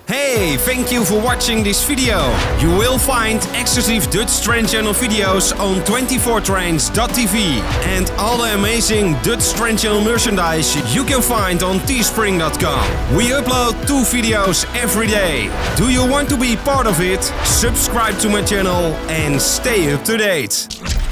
Hey, thank you for watching this video. You will find exclusive Dutch train channel videos on 24trains.tv and all the amazing Dutch train channel merchandise you can find on teespring.com. We upload 2 videos every day. Do you want to be part of it? Subscribe to my channel and stay up to date.